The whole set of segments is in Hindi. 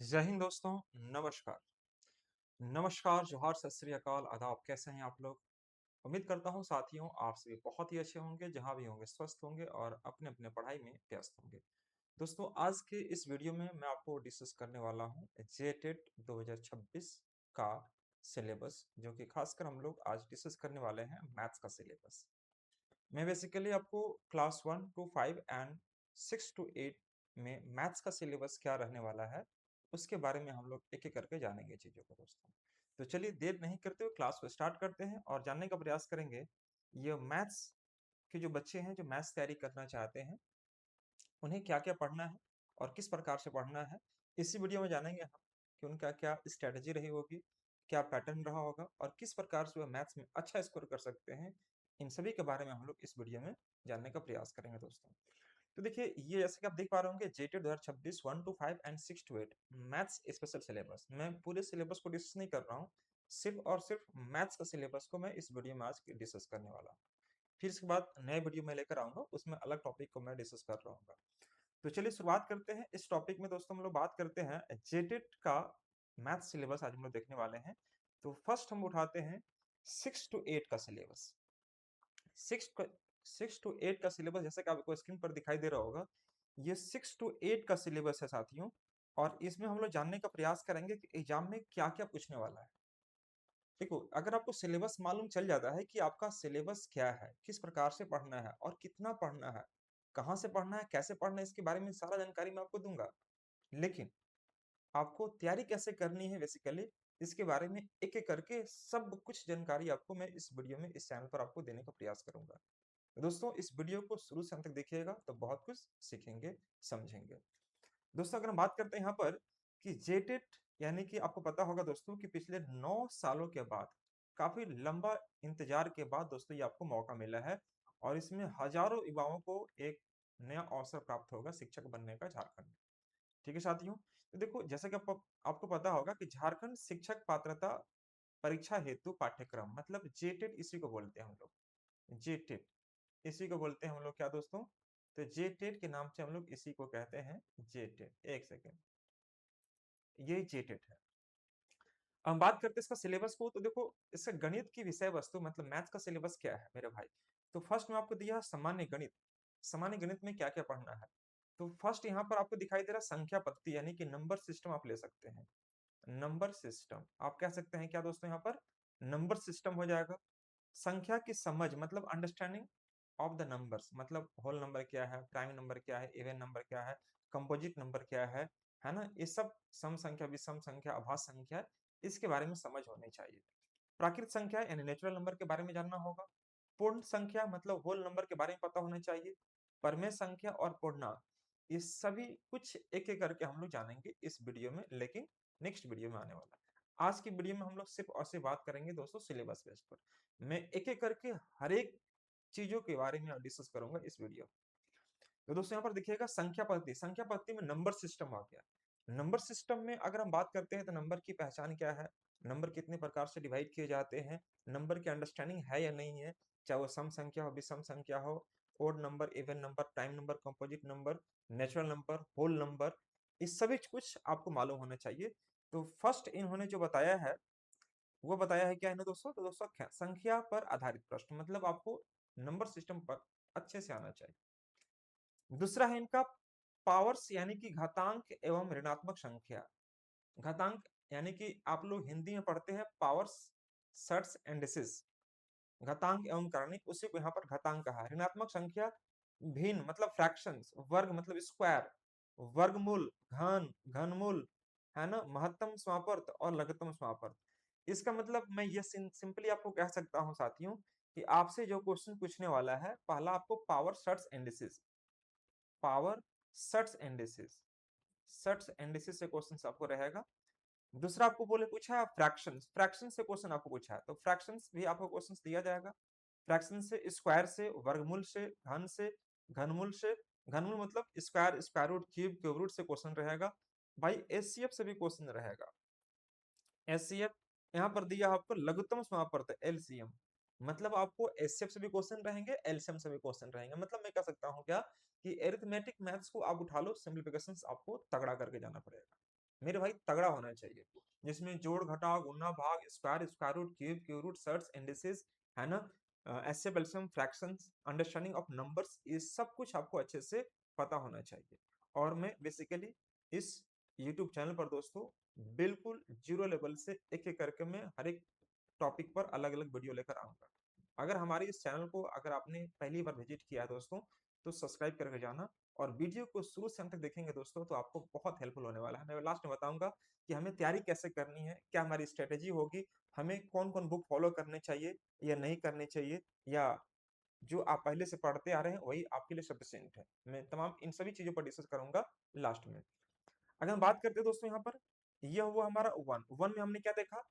जय हिंद दोस्तों। नमस्कार। नमस्कार, जोहार, सत श्री अकाल, आदाब। कैसे हैं आप लोग? उम्मीद करता हूँ साथियों आप सभी बहुत ही अच्छे होंगे, जहाँ भी होंगे स्वस्थ होंगे और अपने अपने पढ़ाई में व्यस्त होंगे। दोस्तों, आज के इस वीडियो में मैं आपको डिस्कस करने वाला हूँ जेटेट 2026 का सिलेबस, जो कि खासकर हम लोग आज डिस्कस करने वाले हैं मैथ्स का सिलेबस। मैं बेसिकली आपको क्लास 1 to 5 एंड 6 to 8 में मैथ्स का सिलेबस क्या रहने वाला है उसके बारे में हम लोग एक एक करके जानेंगे चीजों को दोस्तों। तो चलिए देर नहीं करते हुए क्लास को स्टार्ट करते हैं और जानने का प्रयास करेंगे ये मैथ्स के जो बच्चे हैं जो मैथ्स तैयारी करना चाहते हैं उन्हें क्या क्या पढ़ना है और किस प्रकार से पढ़ना है। इसी वीडियो में जानेंगे हम कि उनका क्या स्ट्रेटजी रही होगी, क्या पैटर्न रहा होगा और किस प्रकार से वह मैथ्स में अच्छा स्कोर कर सकते हैं। इन सभी के बारे में हम लोग इस वीडियो में जानने का प्रयास करेंगे दोस्तों। तो देखिए, ये जैसे कि आप देख पा रहे होंगे जेटेड 2026 1 to 5 and 6 to 8 maths special syllabus. मैं पूरे सिलेबस को डिस्कस नहीं कर रहा हूँ, सिर्फ और सिर्फ मैथ्स का सिलेबस को मैं इस वीडियो में आज डिस्कस करने वाला हूँ। फिर इसके बाद नए वीडियो में लेकर आऊंगा, उसमें अलग टॉपिक को मैं डिस्कस कर रहा हूँ। तो चलिए शुरुआत करते हैं इस टॉपिक में दोस्तों। हम लोग बात करते हैं जेटेट का मैथ सिलेबस, आज हम लोग देखने वाले हैं। तो फर्स्ट हम उठाते हैं 6 to 8 का syllabus. Six six to eight का सिलेबस जैसे कि आपको स्क्रीन पर दिखाई दे रहा होगा, ये 6 to 8 का सिलेबस है साथियों। और इसमें हम लोग जानने का प्रयास करेंगे कि एग्जाम में क्या क्या पूछने वाला है। देखो, अगर आपको सिलेबस मालूम चल जाता है कि आपका सिलेबस क्या है, किस प्रकार से पढ़ना है और कितना पढ़ना है, कहाँ से पढ़ना है, कैसे पढ़ना है, इसके बारे में सारा जानकारी मैं आपको दूंगा। लेकिन आपको तैयारी कैसे करनी है बेसिकली, इसके बारे में एक एक करके सब कुछ जानकारी आपको मैं इस वीडियो में इस चैनल पर आपको देने का प्रयास करूंगा। दोस्तों, इस वीडियो को शुरू से अंत तक देखिएगा तो बहुत कुछ सीखेंगे, समझेंगे। दोस्तों, अगर हम बात करते हैं यहाँ पर कि जेटेट, यानी कि आपको पता होगा दोस्तों कि पिछले 9 सालों के बाद, काफी लंबा इंतजार के बाद दोस्तों ये आपको मौका मिला है और इसमें हजारों युवाओं को एक नया अवसर प्राप्त होगा शिक्षक बनने का झारखंड में। ठीक है साथियों। तो देखो, जैसा कि आपको पता होगा कि झारखंड शिक्षक पात्रता परीक्षा हेतु पाठ्यक्रम, मतलब जेटेट इसी को बोलते हैं हम लोग। जेटेट इसी को बोलते हैं हम लोग क्या दोस्तों? तो जेटेट के नाम से हम लोग इसी को कहते हैं जेटेट। एक सेकेंड, ये जेटेट है। हम बात करते हैं इसका सिलेबस को, तो देखो इसका गणित की विषय वस्तु मतलब मैथ्स का सिलेबस क्या है मेरे भाई। तो फर्स्ट में आपको दिया है सामान्य गणित। सामान्य गणित में क्या क्या पढ़ना है? तो फर्स्ट यहाँ पर आपको दिखाई दे रहा है संख्या पद्धति, यानी कि नंबर सिस्टम आप ले सकते हैं। नंबर सिस्टम आप कह सकते हैं क्या दोस्तों? यहाँ पर नंबर सिस्टम हो जाएगा। संख्या की समझ मतलब अंडरस्टैंडिंग ऑफ द नंबर्स, मतलब होल नंबर क्या है, प्राइम नंबर क्या है, इवन नंबर क्या है, कंपोजिट नंबर क्या है ना? ये सब सम संख्या, विषम संख्या, अभाज्य संख्या, इसके बारे में समझ होनी चाहिए। प्राकृत संख्या यानी नेचुरल नंबर के बारे में जानना होगा। पूर्ण संख्या मतलब होल नंबर के बारे में पता होना चाहिए। परमेय संख्या और पूर्णांक, ये सभी कुछ एक एक करके हम लोग जानेंगे इस वीडियो में, लेकिन नेक्स्ट वीडियो में आने वाला है। आज की वीडियो में हम लोग सिर्फ और सिर्फ बात करेंगे दोस्तों सिलेबस बेस पर। मैं एक एक करके हर एक चीजों के बारे में डिस्कस करूंगा इस वीडियो। तो दोस्तों यहाँ पर देखिएगा संख्या पद्धति। संख्या पद्धति में नंबर सिस्टम आ गया। नंबर सिस्टम में अगर हम बात करते हैं तो नंबर की पहचान क्या है, नंबर कितने प्रकार से डिवाइड किए जाते हैं, नंबर की अंडरस्टैंडिंग है या नहीं है, चाहे वो सम संख्या हो, विषम संख्या हो, odd number, even number, prime number, composite number, natural number, whole number, इस सभी कुछ आपको मालूम होना चाहिए। तो फर्स्ट इन्होंने जो बताया है वो बताया है क्या है ना दोस्तों? तो दोस्तों संख्या पर आधारित प्रश्न, मतलब आपको नंबर सिस्टम पर अच्छे से आना चाहिए। दूसरा है इनका पावर्स, यानी कि घातांक एवं ऋणात्मक संख्या। घातांक यानी कि आप लोग हिंदी में पढ़ते हैं पावर्स, सर्ट्स एंड डिसिस। घातांक एवं करणिक, उसी को यहाँ पर घातांक कहा है। ऋणात्मक संख्या भिन्न मतलब फ्रैक्शंस, वर्ग मतलब स्क्वायर, वर्गमूल, घन, घनमूल, है ना, महत्तम समापर्त और लघुत्तम समापर्त। इसका मतलब मैं ये सिंपली आपको कह सकता हूं साथियों कि आपसे जो क्वेश्चन पूछने वाला है, पहला आपको power surds and indices, power surds and indices, surds and indices से क्वेश्चन आपको रहेगा। दूसरा आपको बोले पूछा है फ्रैक्शंस, फ्रैक्शन से क्वेश्चन आपको पूछा है, तो फ्रैक्शंस भी आपको क्वेश्चन दिया जाएगा। फ्रैक्शन से, स्क्वायर से, वर्गमूल से, घन से, घनमूल से, घनमूल मतलब square, square root, cube root से क्वेश्चन रहेगा। भाई एचसीएफ से भी क्वेश्चन रहेगा। एचसीएफ यहाँ पर दिया आपको लघुत्तम समापर्त एलसीएम, मतलब आपको एचसीएफ से भी क्वेश्चन रहेंगे, एलसीएम से भी क्वेश्चन रहेंगे। मतलब मैं कह सकता हूँ क्या कि एरिथमेटिक मैथ्स को आप उठा लो, सिंप्लीफिकेशन आपको तगड़ा करके जाना पड़ेगा। मेरे भाई तगड़ा होना चाहिए, जिसमें जोड़ घटाव गुणा भाग square square root cube cube root surds indices, है ना, SF LCM fractions understanding of numbers, ये सब कुछ आपको अच्छे से पता होना चाहिए। और मैं बेसिकली इस यूट्यूब चैनल पर दोस्तों बिल्कुल जीरो लेवल से एक एक करके मैं हर एक टॉपिक पर अलग अलग वीडियो लेकर आऊंगा। अगर हमारे इस चैनल को अगर आपने पहली बार विजिट किया है दोस्तों, तो सब्सक्राइब करके जाना, और वीडियो को शुरू से अंत तक देखेंगे दोस्तों तो आपको बहुत हेल्पफुल होने वाला है। मैं लास्ट में बताऊंगा कि हमें तैयारी कैसे करनी है, क्या हमारी स्ट्रेटेजी होगी, हमें कौन कौन बुक फॉलो करने चाहिए या नहीं करने चाहिए, या जो आप पहले से पढ़ते आ रहे हैं वही आपके लिए सफिशिएंट है। मैं तमाम इन सभी चीजों पर डिस्कस करूंगा लास्ट में। अगर हम बात करते हैं दोस्तों यहाँ पर, यह हुआ हमारा वन वन में हमने क्या देखा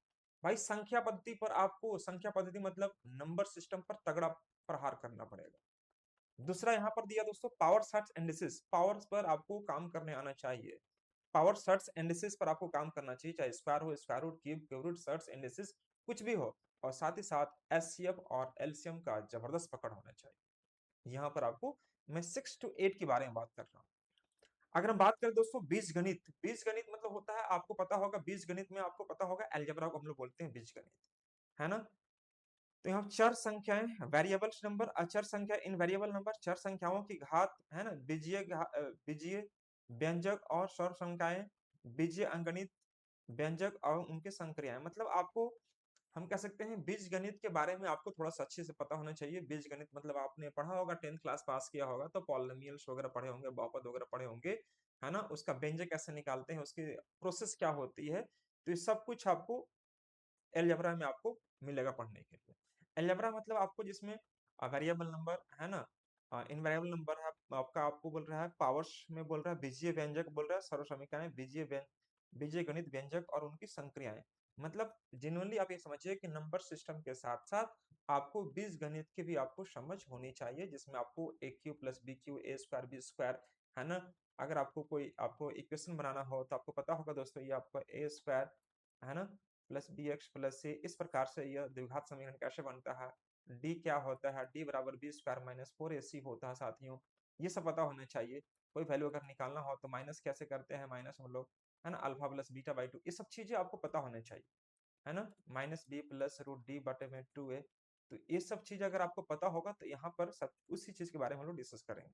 भाई, संख्या पद्धति पर आपको, संख्या पद्धति मतलब नंबर सिस्टम पर तगड़ा प्रहार करना पड़ेगा। दूसरा यहाँ पर दिया दोस्तों पावर सर्च इंडिसेस, पावर्स पर आपको काम करने आना चाहिए, पावर सर्च इंडिसेस पर आपको काम करना चाहिए, चाहे स्क्वायर हो square root cube cube root surds indices कुछ भी हो, और साथ ही साथ एचसीएफ और एलसीएम का जबरदस्त पकड़ होना चाहिए। यहाँ पर आपको मैं 6 to 8 के बारे में बात कर रहा हूँ। अगर हम बात करें दोस्तों बीज गणित, बीज गणित मतलब होता है, आपको पता होगा बीज गणित में आपको पता होगा अलजेब्रा को हम लोग बोलते हैं बीज गणित, है ना। तो यहाँ चर संख्याएं वेरिएबल्स नंबर, अचर संख्या इनवेरिएबल नंबर, चर संख्याओं की घात, है ना, बीजीय व्यंजक और स्वर संख्याएं, बीजीय अंकगणित व्यंजक और उनके संक्रियाएं, मतलब आपको हम कह सकते हैं बीज गणित के बारे में आपको थोड़ा सा अच्छे से पता होना चाहिए। बीज गणित मतलब आपने पढ़ा होगा, 10th क्लास पास किया होगा तो पॉलिनोमियल्स वगैरह पढ़े होंगे, बहुपद वगैरह पढ़े होंगे, है ना, उसका व्यंजक कैसे निकालते हैं, उसकी प्रोसेस क्या होती है, तो ये सब कुछ आपको अलजेब्रा में आपको मिलेगा पढ़ने के लिए। अलजेब्रा मतलब आपको जिसमें वेरिएबल नंबर, है ना, इनवेरिएबल नंबर है आपका, आपको बोल रहा है पावर्स में बोल रहा है, बीजीय व्यंजक बोल रहा है, सर्व समीकरण, बीजीय गणित व्यंजक और उनकी संक्रियाएं, मतलब जेनुअनली आप ये समझिए कि नंबर सिस्टम के साथ साथ आपको बीज गणित की भी आपको समझ होनी चाहिए, जिसमें आपको a q plus b q a square b square, है ना, अगर आपको कोई आपको इक्वेशन बनाना हो तो आपको पता होगा दोस्तों ये आपका ए स्क्वायर, है ना, प्लस बी एक्स प्लस सी, इस प्रकार से यह द्विघात समीकरण कैसे बनता है, डी क्या होता है, डी बराबर बी स्क्वायर माइनस 4ac होता है साथियों, ये सब पता होना चाहिए। कोई वैल्यू अगर निकालना हो तो माइनस कैसे करते हैं, माइनस हम लोग, है ना, अल्फा प्लस बीटा बाई 2, ये सब चीजें आपको पता होना चाहिए, है ना, minus B plus root D बटे में 2a, तो ये सब चीज अगर आपको पता होगा तो यहाँ पर सब उसी चीज के बारे में हम लोग डिस्कस करेंगे।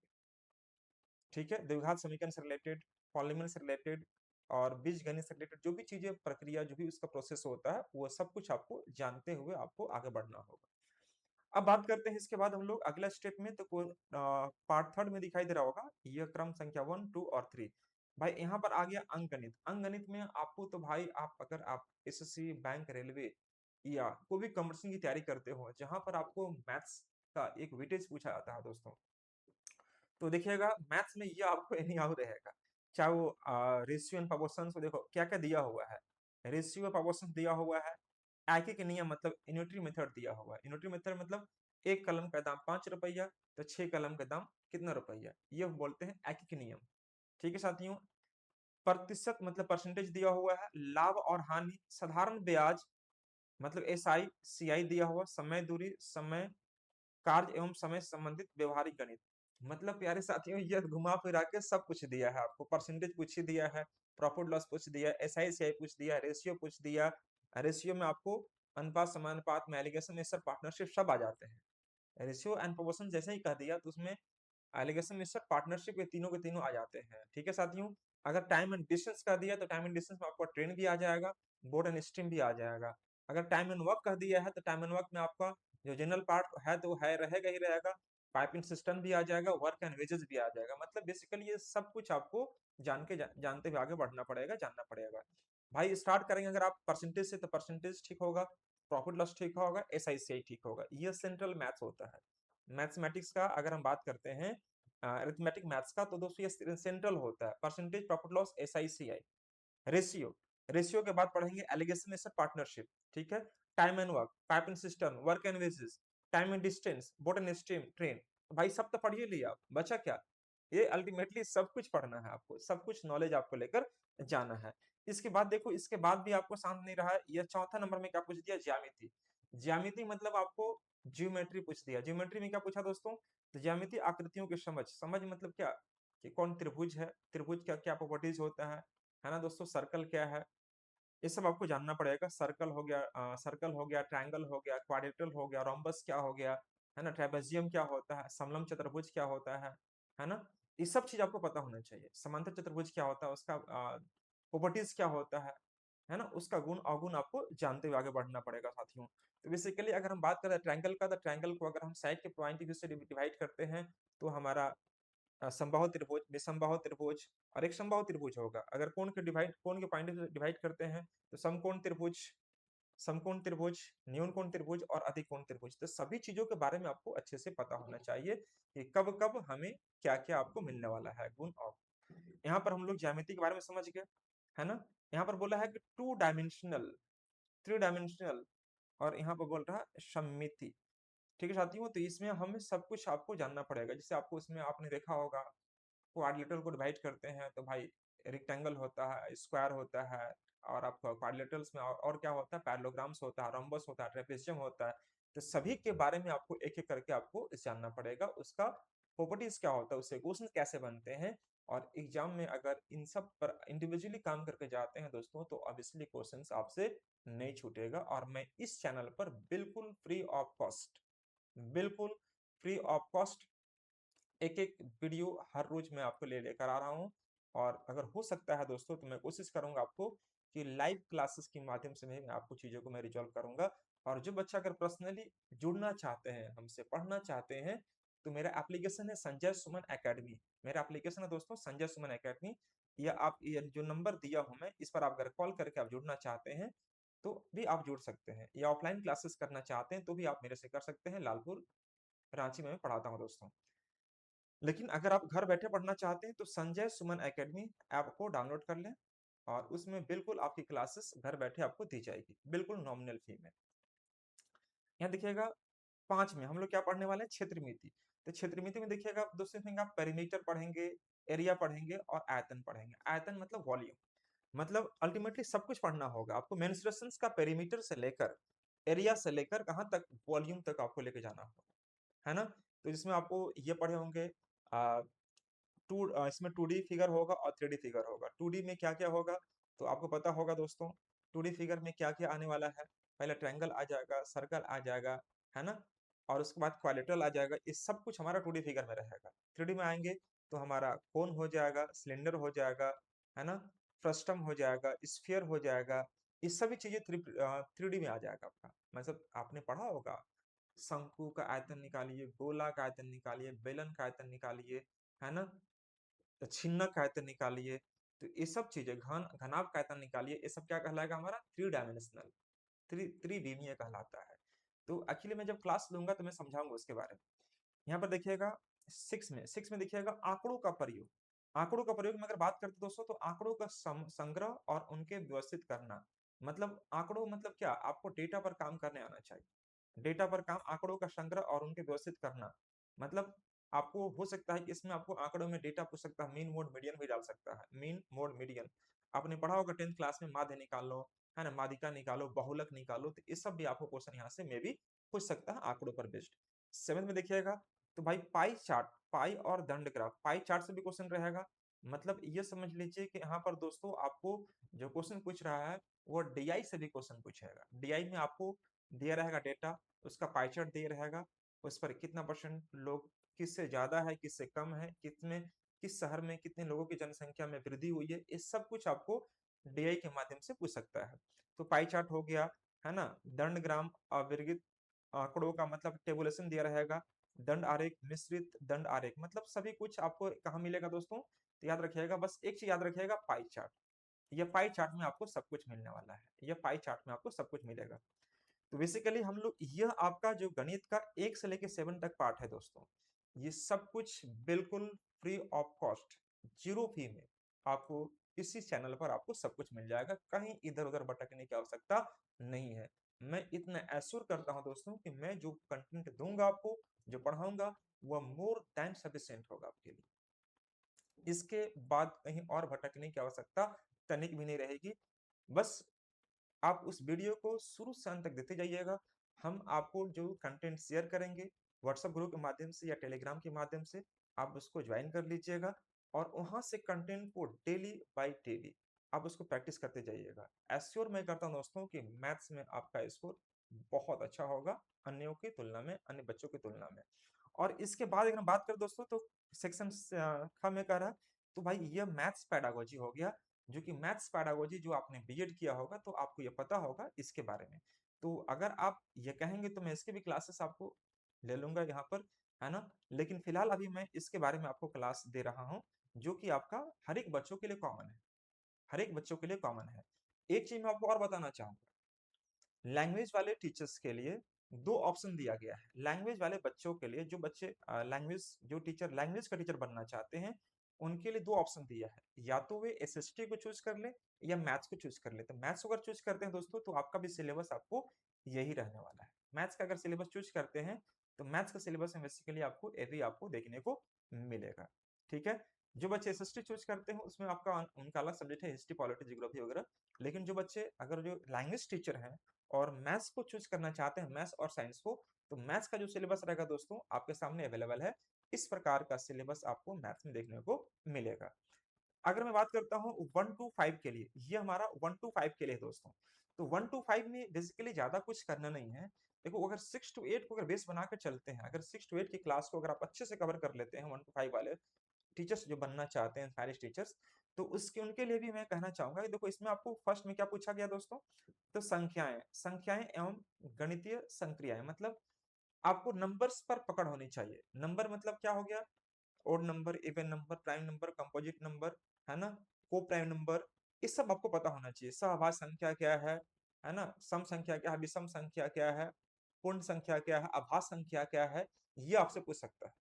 ठीक है, द्विघात समीकरण से रिलेटेड, पॉलीमर से रिलेटेड और बीजगणित से रिलेटेड जो भी चीजें प्रक्रिया जो भी उसका प्रोसेस होता है वो सब कुछ आपको जानते हुए आपको आगे बढ़ना होगा। अब बात करते हैं इसके बाद हम लोग अगला स्टेप में, तो पार्ट थर्ड में दिखाई दे रहा होगा यह क्रम संख्या 1 2 और 3। भाई यहाँ पर आ गया अंकगणित, अंकगणित में आपको तो भाई आप अगर आप एसएससी बैंक रेलवे या कोई भी कंपटीशन की तैयारी करते हो जहां पर आपको मैथ्स का एक वेटेज पूछा जाता है दोस्तों, तो देखिएगा मैथ्स में ये आपको एनी हाउ रहेगा, चाहे वो रेशियो एंड प्रोपोर्शंस को देखो क्या क्या दिया हुआ है, रेशियो प्रोपोर्शंस दिया हुआ है, आगे के नियम मतलब यूनिटरी मेथड दिया हुआ है, यूनिटरी मेथड मतलब एक कलम का दाम 5 रुपया तो 6 कलम का दाम कितना रुपया, ये बोलते हैं ऐकिक नियम। ठीक है साथियों, प्रतिशत मतलब परसेंटेज दिया हुआ है, लाभ और हानि, साधारण ब्याज मतलब एसआई सीआई दिया हुआ, समय दूरी, समय कार्य एवं समय से संबंधित व्यवहारिक गणित, मतलब प्यारे साथियों ये घुमा फिरा के सब कुछ दिया है आपको, परसेंटेज पूछ ही दिया है, प्रॉफिट लॉस पूछ दिया, एसआई सीआई पूछ दिया, रेशियो पूछ दिया, रेशियो में आपको अनुपात समानुपात में एलिगेशन ये सब पार्टनरशिप सब आ जाते हैं, रेशियो एंड प्रोपोर्शन जैसे ही कह दिया तो उसमें एलिगेशन में सब पार्टनरशिप के तीनों आ जाते हैं। ठीक है साथियों, अगर टाइम एंड डिस्टेंस कह दिया तो टाइम एंड डिस्टेंस में आपका ट्रेन भी आ जाएगा, बोर्ड एंड स्ट्रीम भी आ जाएगा, अगर टाइम एंड वर्क कह दिया है तो टाइम एंड वर्क में आपका जो जनरल पार्ट है तो है रहेगा ही रहेगा, पाइपिंग सिस्टम भी आ जाएगा, वर्क एंड वेजेस भी आ जाएगा, मतलब बेसिकली ये सब कुछ आपको जानते हुए आगे बढ़ना पड़ेगा, जानना पड़ेगा। भाई स्टार्ट करेंगे अगर आप परसेंटेज से तो परसेंटेज ठीक होगा, प्रॉफिट लॉस ठीक होगा, एसआईसीआई ठीक होगा, ये सेंट्रल मैथ्स होता है। मैथमेटिक्स का अगर हम बात करते हैं अरिथमेटिक मैथ्स का, तो दोस्तों ये सेंट्रल होता है, percentage profit loss SI CI, ratio, ratio के बाद पढ़ेंगे एलिगेशन एसेट पार्टनरशिप, ठीक है, time and work, piping system, work and wages, time and distance, boat and stream, train, तो भाई सब तो पढ़िए लिए आप, बचा क्या, ये अल्टीमेटली सब कुछ पढ़ना है आपको, सब कुछ नॉलेज आपको लेकर जाना है। इसके बाद देखो, इसके बाद भी आपको शांत नहीं रहा, ये चौथा नंबर में क्या पूछ दिया, ज्यामिति, ज्यामिति मतलब आपको ज्योमेट्री पूछ दिया, ज्योमेट्री में क्या पूछा दोस्तों, तो ज्यामिति आकृतियों की समझ, समझ मतलब क्या, कि कौन त्रिभुज है, त्रिभुज का क्या प्रॉपर्टीज होता है है ना दोस्तों? सर्कल क्या है? ये सब आपको जानना पड़ेगा। सर्कल हो गया, ट्रायंगल हो गया, क्वाड्रिलेटरल हो गया, रोम्बस क्या हो गया, है ना? ट्रापेजियम क्या होता है? समलंब चतुर्भुज क्या होता है ना? ये सब चीज़ आपको पता होना चाहिए। समांतर चतुर्भुज क्या होता है? उसका प्रॉपर्टीज़ क्या होता है ना? उसका गुण अवगुण आपको जानते हुए आगे बढ़ना पड़ेगा साथियों। तो बेसिकली अगर हम बात करें ट्रायंगल का, तो ट्रायंगल को अगर हम साइड के पॉइंट ऑफ व्यू से डिवाइड करते हैं, तो हमारा समबाहु त्रिभुज, विषमबाहु त्रिभुज और एक समबाहु त्रिभुज होगा। अगर कोण के पॉइंट से डिवाइड करते हैं, तो समकोण त्रिभुज, न्यून कोण त्रिभुज और अधिक कोण त्रिभुज। तो सभी चीजों के बारे में आपको अच्छे से पता होना चाहिए कि कब-कब हमें क्या-क्या आपको मिलने वाला है गुण और यहाँ पर हम लोग ज्यामिति के बारे में समझ गए, है ना? यहाँ पर बोला है कि टू डायमेंशनल, थ्री डायमेंशनल और यहाँ पर बोल रहा है सममिति। ठीक है साथियों? तो इसमें हमें सब कुछ आपको जानना पड़ेगा। जैसे आपको इसमें आपने देखा होगा क्वाड्रिलेटरल को डिवाइड करते हैं तो भाई रेक्टेंगल होता है, स्क्वायर होता है और आपका क्वाड्रिलेटरल्स में और क्या होता है? पैरेललोग्राम्स होता है, रोम्बस होता है, ट्रेपेजियम होता है। तो सभी के बारे में आपको एक-एक करके आपको जानना पड़ेगा। उसका प्रॉपर्टीज क्या होता है? उससे क्वेश्चन कैसे बनते हैं? और एग्जाम में अगर इन सब पर इंडिविजुअली काम करके जाते हैं दोस्तों, तो ऑब्वियसली क्वेश्चंस आपसे नहीं छूटेगा और मैं इस चैनल पर बिल्कुल फ्री ऑफ कॉस्ट एक-एक वीडियो हर रोज मैं आपको लेकर आ रहा हूँ और अगर हो सकता है दोस्तों तो मैं कोशिश करूँगा आपको कि लाइव क्लासेस के माध्यम से मैं आपको चीज़ों को मैं रिज़ॉल्व करूँगा और जो बच्चा अगर पर्सनली जुड़ना चाहते हैं, हमसे पढ़ना चाहते हैं, तो मेरा एप्लीकेशन है संजय सुमन अकेडमी। मेरा एप्लीकेशन है दोस्तों संजय सुमन अकेडमी। या आप ये जो नंबर दिया हूँ मैं, इस पर आप अगर कॉल करके आप जुड़ना चाहते हैं, तो भी आप जुड़ सकते हैं या ऑफलाइन क्लासेस करना चाहते हैं, तो भी आप मेरे से कर सकते हैं। लालपुर, रांची में मैं पढ़ाता हूँ दोस्तों। लेकिन अगर आप घर बैठे पढ़ना चाहते हैं तो संजय सुमन एकेडमी ऐप को डाउनलोड कर लें और उसमें बिल्कुल आपकी क्लासेस घर बैठे आपको दी जाएगी, बिल्कुल नॉमिनल फी में। यहाँ देखिएगा 5 में हम लोग क्या पढ़ने वाले हैं? क्षेत्रमिति। तो क्षेत्रमिति में देखिएगा दोस्तों इसमें आप पेरीमीटर पढ़ेंगे, एरिया पढ़ेंगे और आयतन पढ़ेंगे। आयतन मतलब वॉल्यूम, मतलब अल्टीमेटली सब कुछ पढ़ना होगा आपको। मेंस्ट्रुएशंस का पेरीमीटर से लेकर, एरिया से लेकर कहाँ तक? वॉल्यूम तक आपको लेके जाना होगा, है ना? तो इसमें आपको ये पढ़े होंगे अ, इसमें 2D फिगर होगा और 3D फिगर होगा। 2D में क्या-क्या होगा? तो आपको पता होगा दोस्तों, 2D फिगर में क्या-क्या आने वाला है? पहले ट्रायंगल आ जाएगा, सर्कल आ जाएगा, है ना? और उसके बाद क्वाड्रिलेटरल आ जाएगा। ये सब कुछ हमारा 2D फिगर में रहेगा। 3D में आएँगे तो हमारा कोन हो जाएगा, सिलेंडर हो जाएगा, है ना? फ्रस्टम हो जाएगा, स्फीयर हो जाएगा। ये सभी चीज़ें 3D में आ जाएगा आपका। मतलब आपने पढ़ा होगा, शंकु का आयतन निकालिए, गोला का आयतन निकालिए, बेलन का आयतन निकालिए, है ना? तो छिन्नक का आयतन निकालिए, तो ये सब चीज़ें घनाभ का आयतन निकालिए, ये सब क्या कहलाएगा हमारा? थ्री डायमेंशनल, त्रिविमीय कहलाता है। तो एक्चुअली मैं जब क्लास लूँगा तो मैं समझाऊँगा उसके बारे में। यहाँ पर देखिएगा 6 में देखिएगा आँकड़ों का प्रयोग। आँकड़ों का प्रयोग में अगर बात करते हैं दोस्तों तो आँकड़ों का संग्रह और उनके व्यवस्थित करना। मतलब आँकड़ों मतलब क्या? आपको डेटा पर काम करने आना चाहिए। डेटा पर काम, आँकड़ों का संग्रह और उनके व्यवस्थित करना। मतलब आपको हो सकता है कि इसमें आपको आँकड़ों में डेटा पूछ सकता है, मीन, मोड, मीडियन भी डाल सकता है। Mean, mode, median. आपने पढ़ा होगा 10th क्लास में माध्य निकालो, है ना? माध्यिका निकालो, बहुलक निकालो, तो ये सब भी आपको क्वेश्चन यहाँ से मे बी पूछ सकता है आँकड़ों पर बेस्ड। 7th में देखिएगा तो भाई पाई चार्ट, पाई और दंड ग्राफ, पाई चार्ट से भी क्वेश्चन रहेगा। मतलब ये समझ लीजिए कि यहाँ पर दोस्तों आपको जो क्वेश्चन पूछ रहा है वो डीआई से भी क्वेश्चन पूछेगा। डीआई में आपको दिया रहेगा डेटा, उसका पाई चार्ट दिया रहेगा, उस पर कितना परसेंट लोग किससे ज़्यादा है, किससे कम है, किस शहर में कितने लोगों की जनसंख्या में वृद्धि हुई है, ये सब कुछ आपको डीआई के माध्यम से पूछ सकता है। तो पाई चार्ट हो गया, है ना? दंड ग्राम अविरगित आंकड़ों का मतलब टेबुलेशन दिया रहेगा। दंड आरेख, मिश्रित दंड आरेख, मतलब सभी कुछ आपको कहाँ मिलेगा दोस्तों? तो याद रखिएगा, बस एक चीज़ याद रखिएगा, पाई चार्ट। ये पाई चार्ट में आपको सब कुछ मिलने वाला है। ये पाई चार्ट में आपको सब कुछ मिलेगा। तो बेसिकली हम लोग यह आपका जो गणित का 1 से लेके 7 तक पार्ट है दोस्तों, ये सब कुछ बिल्कुल फ्री ऑफ कॉस्ट, ज़ीरो फी में आपको इसी चैनल पर आपको सब कुछ मिल जाएगा। कहीं इधर-उधर भटकने की आवश्यकता नहीं है। मैं इतना एश्योर करता हूँ दोस्तों कि मैं जो कंटेंट दूँगा आपको, जो पढ़ाऊँगा, वह मोर दैन सफिशिएंट होगा आपके लिए। इसके बाद कहीं और भटकने की आवश्यकता तनिक भी नहीं रहेगी। बस आप उस वीडियो को शुरू से अंत तक देते जाइएगा। हम आपको जो कंटेंट शेयर करेंगे, व्हाट्सएप ग्रुप के माध्यम से या टेलीग्राम के माध्यम से, आप उसको ज्वाइन कर लीजिएगा और वहाँ से कंटेंट को डेली बाय डेली आप उसको प्रैक्टिस करते जाइएगा। एश्योर मैं करता हूँ दोस्तों कि मैथ्स में आपका स्कोर बहुत अच्छा होगा अन्यों की तुलना में, अन्य बच्चों की तुलना में। और इसके बाद अगर हम बात करें दोस्तों तो सेक्शन ख में कह रहा है, तो भाई ये मैथ्स पेडागोजी हो गया, जो कि मैथ्स पेडागोजी जो आपने बीएड किया होगा तो आपको ये पता होगा इसके बारे में। तो अगर आप ये कहेंगे तो मैं इसके भी क्लासेस आपको ले लूंगा यहाँ पर, है ना? लेकिन फिलहाल अभी मैं इसके बारे में आपको क्लास दे रहा हूँ, जो कि आपका हर एक बच्चों के लिए कॉमन है, हर एक बच्चों के लिए कॉमन है। एक चीज मैं आपको और बताना चाहूंगा, लैंग्वेज वाले टीचर्स के लिए दो ऑप्शन दिया गया है। लैंग्वेज वाले बच्चों के लिए, जो बच्चे लैंग्वेज जो टीचर लैंग्वेज का टीचर बनना चाहते हैं, उनके लिए दो ऑप्शन दिया है, या तो वे एसएसटी को चूज कर ले या मैथ्स को चूज कर ले। तो मैथ्स अगर चूज करते हैं दोस्तों तो आपका भी सिलेबस आपको यही रहने वाला है। मैथ्स का अगर सिलेबस चूज करते हैं तो मैथ्स का सिलेबस में बेसिकली आपको एवी आपको देखने को मिलेगा। ठीक है? जो बच्चे एसएसटी चूज करते हैं उसमें आपका उनका अलग सब्जेक्ट है, हिस्ट्री पॉलिटी ज्योग्राफी वगैरह। लेकिन जो बच्चे अगर जो लैंग्वेज टीचर हैं और मैथ्स को चूज करना चाहते हैं, मैथ्स और साइंस को, तो मैथ्स का जो सिलेबस रहेगा दोस्तों आपके सामने अवेलेबल है। इस प्रकार का सिलेबस आपको मैथ्स में देखने को मिलेगा। अगर मैं बात करता हूँ 1 to 5 के लिए, ये हमारा 1 to 5 के लिए है दोस्तों। तो 1 to 5 में बेसिकली ज्यादा कुछ करना नहीं है। देखो अगर 6 to 8 को अगर बेस बनाकर चलते हैं, अगर 6 to 8 की क्लास को अगर आप अच्छे से कवर कर लेते हैं 1 to 5 वाले टीचर्स जो बनना चाहते हैं, सारे टीचर्स, तो उसके उनके लिए भी मैं कहना चाहूंगा कि देखो इसमें आपको फर्स्ट में क्या पूछा गया दोस्तों, तो संख्याएं, संख्याएं एवं गणितीय संक्रियाएं, मतलब आपको नंबर्स पर पकड़ होनी चाहिए। नंबर मतलब क्या हो गया, odd number, even number, prime number, composite number, है ना, को प्राइम नंबर, ये सब आपको पता होना चाहिए। सहभाज्य संख्या क्या है ना, सम संख्या क्या है, विषम संख्या क्या है, पूर्ण संख्या क्या है, अभाज्य संख्या क्या है, ये आपसे पूछ सकता है।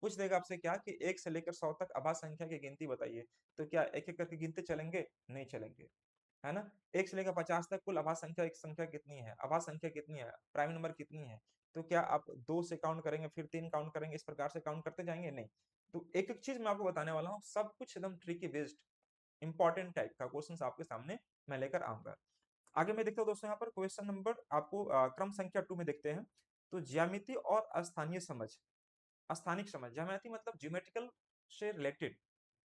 पूछ देगा आपसे क्या कि 1 से लेकर 100 तक अभाज्य संख्या की गिनती बताइए। तो क्या एक-एक करके गिनते चलेंगे? नहीं चलेंगे, है ना? 1 से लेकर 50 तक कुल अभाज्य संख्या एक संख्या कितनी है? अभाज्य संख्या कितनी है? प्राइम नंबर कितनी है? तो क्या आप 2 से काउंट करेंगे, फिर 3 काउंट करेंगे, इस प्रकार से काउंट करते जाएँगे? नहीं। तो एक-एक चीज़ मैं आपको बताने वाला हूँ, सब कुछ एकदम ट्रिकी बेस्ड इंपॉर्टेंट टाइप का क्वेश्चन्स आपके सामने मैं लेकर आऊँगा। आगे मैं देखता हूँ दोस्तों यहाँ पर क्वेश्चन नंबर आपको क्रम संख्या 2 में देखते हैं। तो ज्यामिति और स्थानीय समझ, स्थानिक समझ, ज्योमेट्री मतलब ज्योमेट्रिकल से रिलेटेड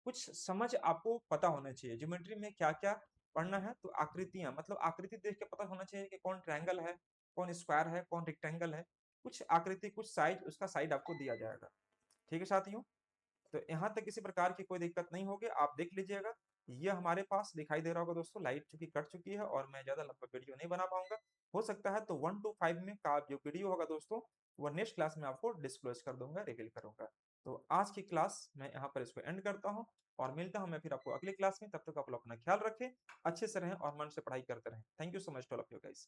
कुछ समझ आपको पता होना चाहिए। ज्योमेट्री में क्या-क्या पढ़ना है, तो आकृतियाँ, मतलब आकृति देख के पता होना चाहिए कि कौन ट्रायंगल है, कौन स्क्वायर है, कौन रेक्टेंगल है। कुछ आकृति, कुछ साइड, उसका साइड आपको दिया जाएगा। ठीक है साथियों? तो यहाँ तक किसी प्रकार की कोई दिक्कत नहीं होगी, आप देख लीजिएगा। ये हमारे पास दिखाई दे रहा होगा दोस्तों, लाइट चूँकि कट चुकी है और मैं ज़्यादा लंबा वीडियो नहीं बना पाऊँगा। हो सकता है तो 1 to 5 में का जो वीडियो होगा दोस्तों, वो नेक्स्ट क्लास में आपको डिस्क्लोज़ कर दूँगा, रिवील करूँगा। तो आज की क्लास मैं यहाँ पर इसको एंड करता हूँ और मिलता हूँ मैं फिर आपको अगली क्लास में। तब तक आप लोग अपना ख्याल रखें, अच्छे से रहें और मन से पढ़ाई करते रहें। Thank you so much to all of you guys.